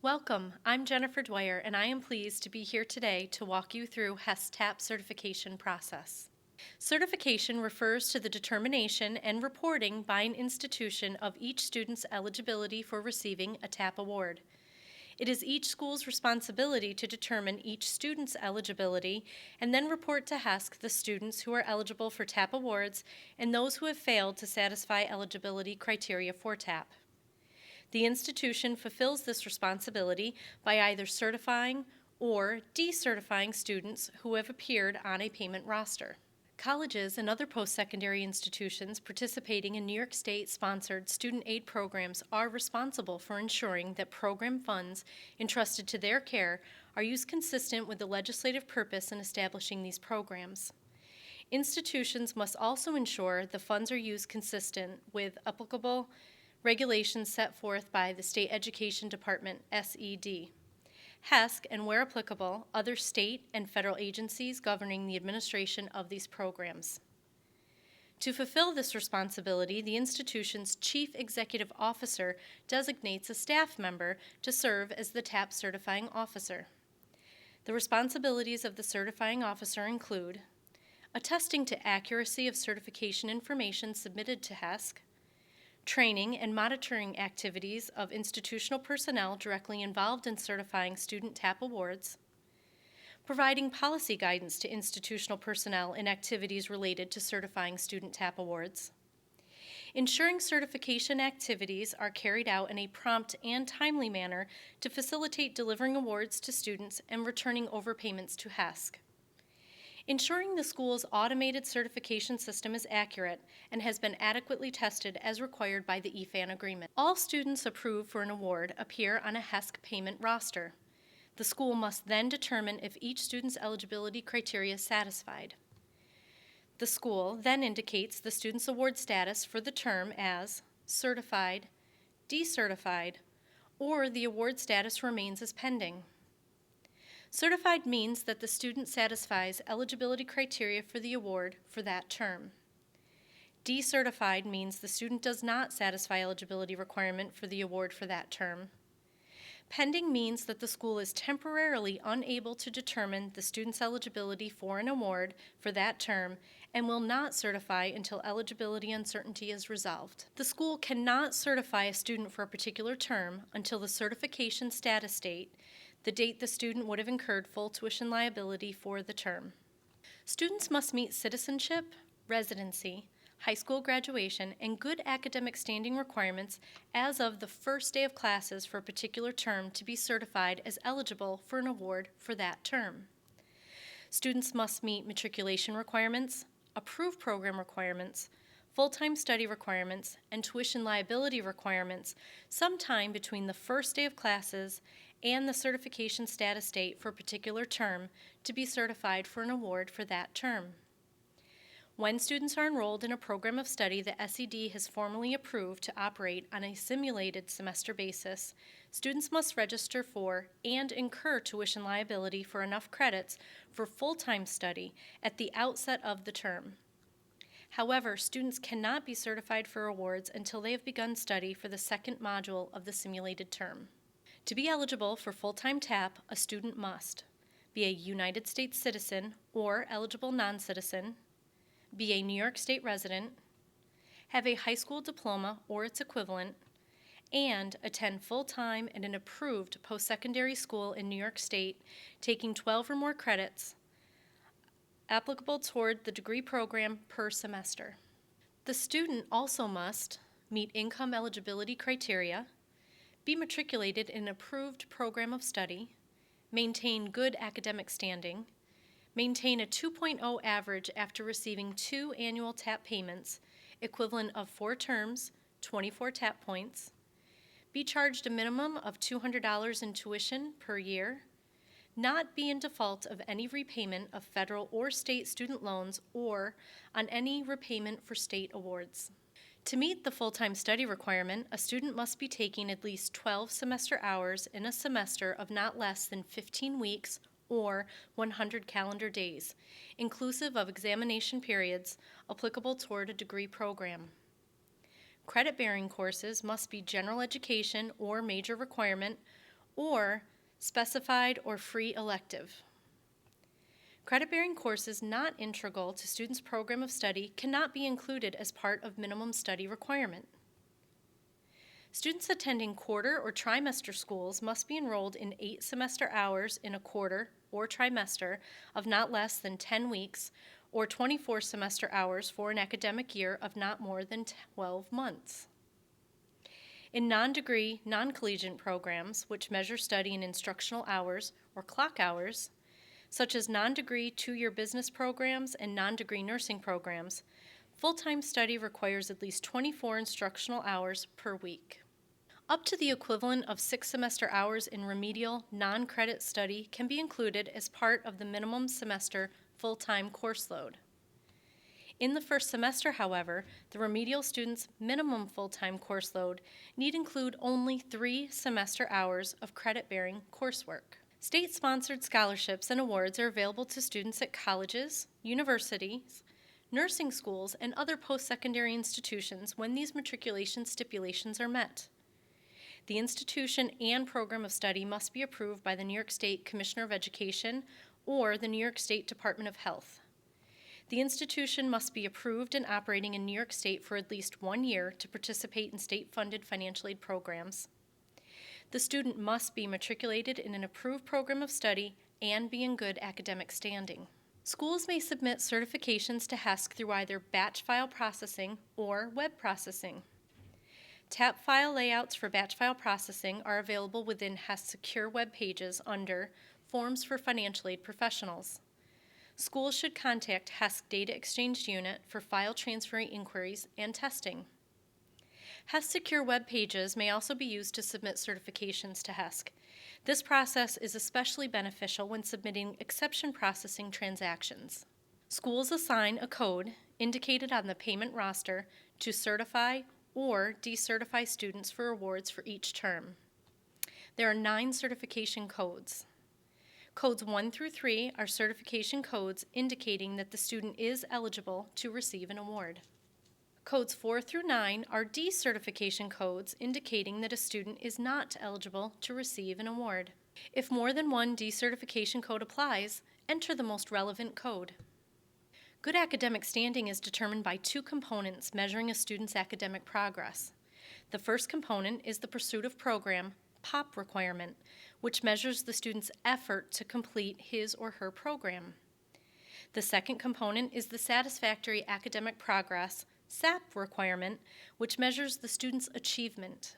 Welcome, I'm Jennifer Dwyer, and I am pleased to be here today to walk you through HES TAP certification process. Certification refers to the determination and reporting by an institution of each student's eligibility for receiving a TAP award. It is each school's responsibility to determine each student's eligibility and then report to HESC the students who are eligible for TAP awards and those who have failed to satisfy eligibility criteria for TAP. The institution fulfills this responsibility by either certifying or decertifying students who have appeared on a payment roster. Colleges and other post-secondary institutions participating in New York State-sponsored student aid programs are responsible for ensuring that program funds entrusted to their care are used consistent with the legislative purpose in establishing these programs. Institutions must also ensure the funds are used consistent with applicable regulations set forth by the State Education Department, SED, HESC, and where applicable, other state and federal agencies governing the administration of these programs. To fulfill this responsibility, the institution's Chief Executive Officer designates a staff member to serve as the TAP certifying officer. The responsibilities of the certifying officer include attesting to accuracy of certification information submitted to HESC, training and monitoring activities of institutional personnel directly involved in certifying student TAP awards, providing policy guidance to institutional personnel in activities related to certifying student TAP awards, ensuring certification activities are carried out in a prompt and timely manner to facilitate delivering awards to students and returning overpayments to HESC, ensuring the school's automated certification system is accurate and has been adequately tested as required by the EFAN agreement. All students approved for an award appear on a HESC payment roster. The school must then determine if each student's eligibility criteria is satisfied. The school then indicates the student's award status for the term as certified, decertified, or the award status remains as pending. Certified means that the student satisfies eligibility criteria for the award for that term. Decertified means the student does not satisfy eligibility requirement for the award for that term. Pending means that the school is temporarily unable to determine the student's eligibility for an award for that term and will not certify until eligibility uncertainty is resolved. The school cannot certify a student for a particular term until the certification status date, the date the student would have incurred full tuition liability for the term. Students must meet citizenship, residency, high school graduation, and good academic standing requirements as of the first day of classes for a particular term to be certified as eligible for an award for that term. Students must meet matriculation requirements, approved program requirements, full-time study requirements, and tuition liability requirements sometime between the first day of classes and the certification status date for a particular term to be certified for an award for that term. When students are enrolled in a program of study the SED has formally approved to operate on a simulated semester basis, students must register for and incur tuition liability for enough credits for full-time study at the outset of the term. However, students cannot be certified for awards until they have begun study for the second module of the simulated term. To be eligible for full-time TAP, a student must be a United States citizen or eligible non-citizen, be a New York State resident, have a high school diploma or its equivalent, and attend full-time at an approved post-secondary school in New York State, taking 12 or more credits applicable toward the degree program per semester. The student also must meet income eligibility criteria, be matriculated in an approved program of study, maintain good academic standing, maintain a 2.0 average after receiving 2 annual TAP payments, equivalent of 4 terms, 24 TAP points, be charged a minimum of $200 in tuition per year, not be in default of any repayment of federal or state student loans or on any repayment for state awards. To meet the full-time study requirement, a student must be taking at least 12 semester hours in a semester of not less than 15 weeks or 100 calendar days, inclusive of examination periods applicable toward a degree program. Credit-bearing courses must be general education or major requirement or specified or free elective. Credit-bearing courses not integral to students' program of study cannot be included as part of minimum study requirement. Students attending quarter or trimester schools must be enrolled in 8 semester hours in a quarter or trimester of not less than 10 weeks or 24 semester hours for an academic year of not more than 12 months. In non-degree, non-collegiate programs, which measure study in instructional hours or clock hours, such as non-degree 2-year business programs and non-degree nursing programs, full-time study requires at least 24 instructional hours per week. Up to the equivalent of 6 semester hours in remedial, non-credit study can be included as part of the minimum semester full-time course load. In the first semester, however, the remedial student's minimum full-time course load need include only 3 semester hours of credit-bearing coursework. State-sponsored scholarships and awards are available to students at colleges, universities, nursing schools, and other post-secondary institutions when these matriculation stipulations are met. The institution and program of study must be approved by the New York State Commissioner of Education or the New York State Department of Health. The institution must be approved and operating in New York State for at least 1 year to participate in state-funded financial aid programs. The student must be matriculated in an approved program of study and be in good academic standing. Schools may submit certifications to HESC through either batch file processing or web processing. TAP file layouts for batch file processing are available within HESC secure web pages under Forms for Financial Aid Professionals. Schools should contact HESC Data Exchange Unit for file transfer inquiries and testing. HESC secure web pages may also be used to submit certifications to HESC. This process is especially beneficial when submitting exception processing transactions. Schools assign a code indicated on the payment roster to certify or decertify students for awards for each term. There are 9 certification codes. Codes 1 through 3 are certification codes indicating that the student is eligible to receive an award. Codes 4 through 9 are decertification codes indicating that a student is not eligible to receive an award. If more than one decertification code applies, enter the most relevant code. Good academic standing is determined by 2 components measuring a student's academic progress. The first component is the pursuit of program, POP requirement, which measures the student's effort to complete his or her program. The second component is the satisfactory academic progress, SAP requirement, which measures the student's achievement.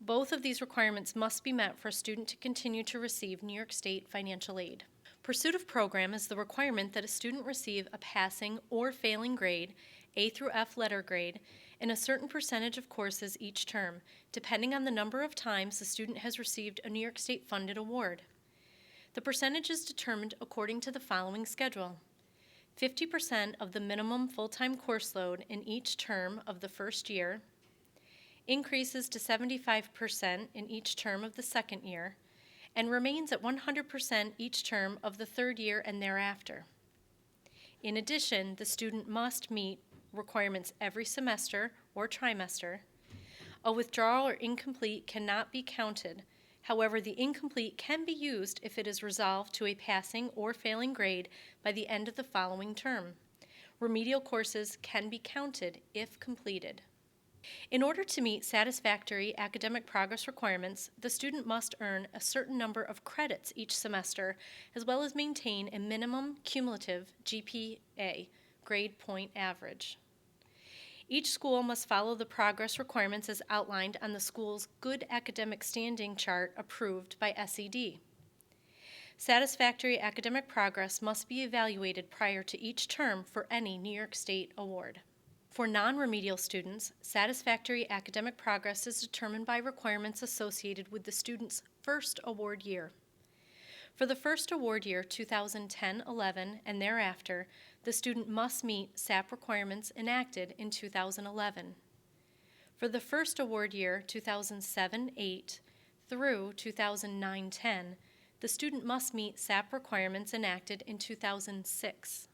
Both of these requirements must be met for a student to continue to receive New York State financial aid. Pursuit of program is the requirement that a student receive a passing or failing grade, A through F letter grade, in a certain percentage of courses each term, depending on the number of times the student has received a New York State funded award. The percentage is determined according to the following schedule. 50% of the minimum full-time course load in each term of the first year, increases to 75% in each term of the second year, and remains at 100% each term of the third year and thereafter. In addition, the student must meet requirements every semester or trimester. A withdrawal or incomplete cannot be counted. However, the incomplete can be used if it is resolved to a passing or failing grade by the end of the following term. Remedial courses can be counted if completed. In order to meet satisfactory academic progress requirements, the student must earn a certain number of credits each semester, as well as maintain a minimum cumulative GPA, grade point average. Each school must follow the progress requirements as outlined on the school's Good Academic Standing Chart approved by SED. Satisfactory academic progress must be evaluated prior to each term for any New York State award. For non-remedial students, satisfactory academic progress is determined by requirements associated with the student's first award year. For the first award year, 2010-11, and thereafter, the student must meet SAP requirements enacted in 2011. For the first award year, 2007-8, through 2009-10, the student must meet SAP requirements enacted in 2006.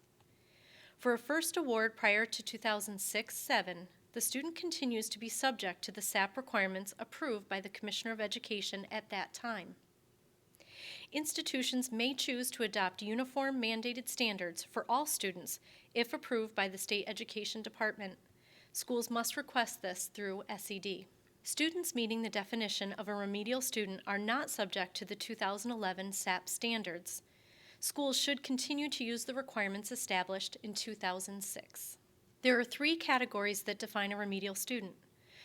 For a first award prior to 2006-7, the student continues to be subject to the SAP requirements approved by the Commissioner of Education at that time. Institutions may choose to adopt uniform mandated standards for all students if approved by the State Education Department. Schools must request this through SED. Students meeting the definition of a remedial student are not subject to the 2011 SAP standards. Schools should continue to use the requirements established in 2006. There are 3 categories that define a remedial student.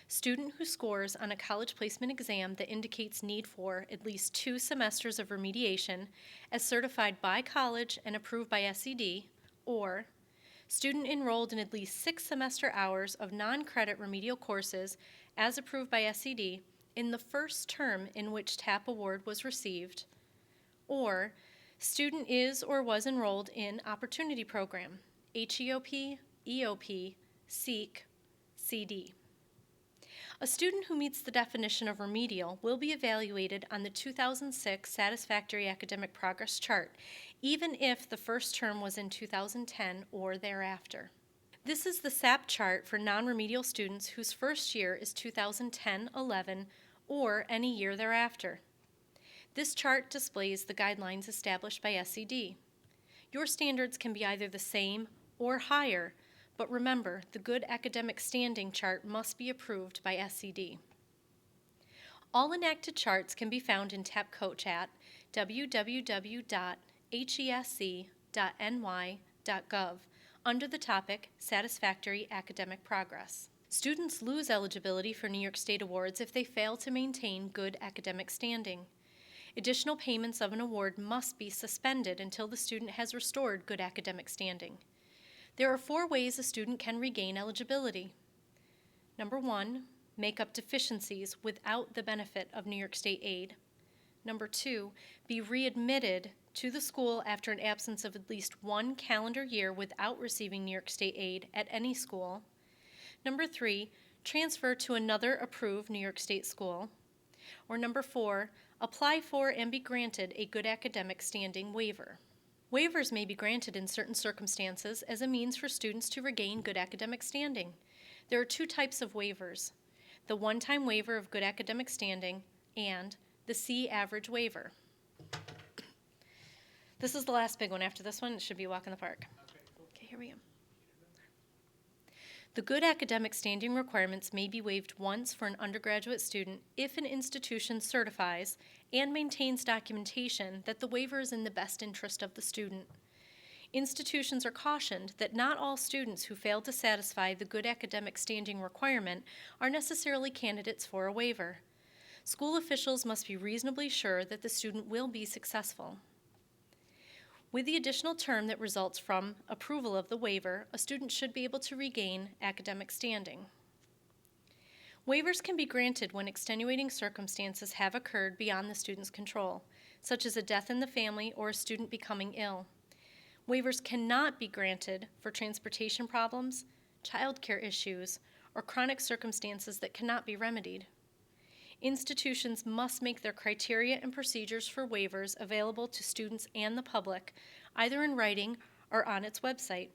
Student who scores on a college placement exam that indicates need for at least 2 semesters of remediation as certified by college and approved by SED, or student enrolled in at least 6 semester hours of non-credit remedial courses as approved by SED in the first term in which TAP award was received, or student is or was enrolled in Opportunity Program, HEOP, EOP, SEEK, CD. A student who meets the definition of remedial will be evaluated on the 2006 Satisfactory Academic Progress Chart, even if the first term was in 2010 or thereafter. This is the SAP Chart for non-remedial students whose first year is 2010-11 or any year thereafter. This chart displays the guidelines established by SED. Your standards can be either the same or higher, but remember, the Good Academic Standing chart must be approved by SED. All enacted charts can be found in TAP Coach at www.hesc.ny.gov under the topic Satisfactory Academic Progress. Students lose eligibility for New York State awards if they fail to maintain good academic standing. Additional payments of an award must be suspended until the student has restored good academic standing. There are 4 ways a student can regain eligibility. Number 1, make up deficiencies without the benefit of New York State aid. Number 2, be readmitted to the school after an absence of at least 1 calendar year without receiving New York State aid at any school. Number 3, transfer to another approved New York State school. Or number 4, apply for and be granted a good academic standing waiver. Waivers may be granted in certain circumstances as a means for students to regain good academic standing. There are 2 types of waivers: the one-time waiver of good academic standing and the C average waiver. This is the last big one. After this one, it should be a walk in the park. Okay, here we go. The good academic standing requirements may be waived once for an undergraduate student if an institution certifies and maintains documentation that the waiver is in the best interest of the student. Institutions are cautioned that not all students who fail to satisfy the good academic standing requirement are necessarily candidates for a waiver. School officials must be reasonably sure that the student will be successful. With the additional term that results from approval of the waiver, a student should be able to regain academic standing. Waivers can be granted when extenuating circumstances have occurred beyond the student's control, such as a death in the family or a student becoming ill. Waivers cannot be granted for transportation problems, childcare issues, or chronic circumstances that cannot be remedied. Institutions must make their criteria and procedures for waivers available to students and the public, either in writing or on its website.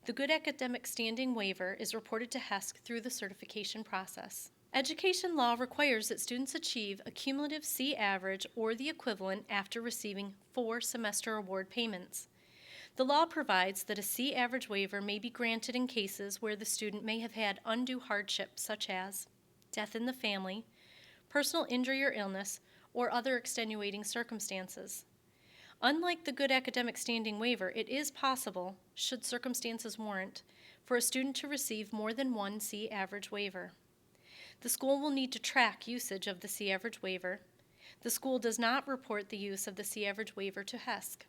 The Good Academic Standing waiver is reported to HESC through the certification process. Education law requires that students achieve a cumulative C average or the equivalent after receiving 4 semester award payments. The law provides that a C average waiver may be granted in cases where the student may have had undue hardship, such as death in the family, personal injury or illness, or other extenuating circumstances. Unlike the Good Academic Standing waiver, it is possible, should circumstances warrant, for a student to receive more than 1 C average waiver. The school will need to track usage of the C average waiver. The school does not report the use of the C average waiver to HESC.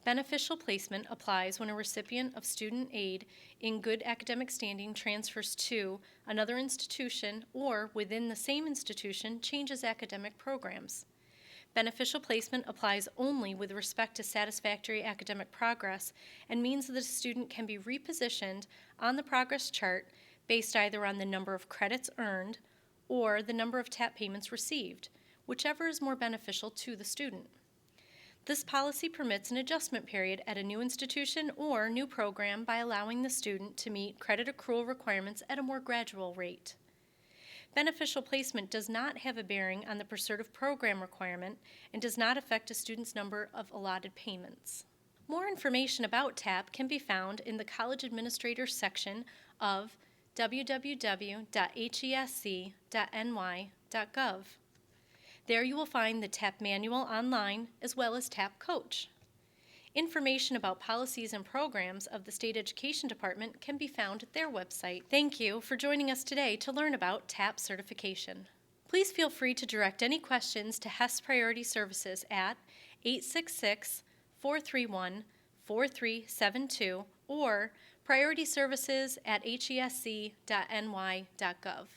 Beneficial placement applies when a recipient of student aid in good academic standing transfers to another institution or, within the same institution, changes academic programs. Beneficial placement applies only with respect to satisfactory academic progress and means that a student can be repositioned on the progress chart based either on the number of credits earned or the number of TAP payments received, whichever is more beneficial to the student. This policy permits an adjustment period at a new institution or new program by allowing the student to meet credit accrual requirements at a more gradual rate. Beneficial placement does not have a bearing on the per certif program requirement and does not affect a student's number of allotted payments. More information about TAP can be found in the College Administrator section of www.hesc.ny.gov. There you will find the TAP manual online as well as TAP Coach. Information about policies and programs of the State Education Department can be found at their website. Thank you for joining us today to learn about TAP certification. Please feel free to direct any questions to HES Priority Services at 866-431-4372 or priorityservices@hesc.ny.gov.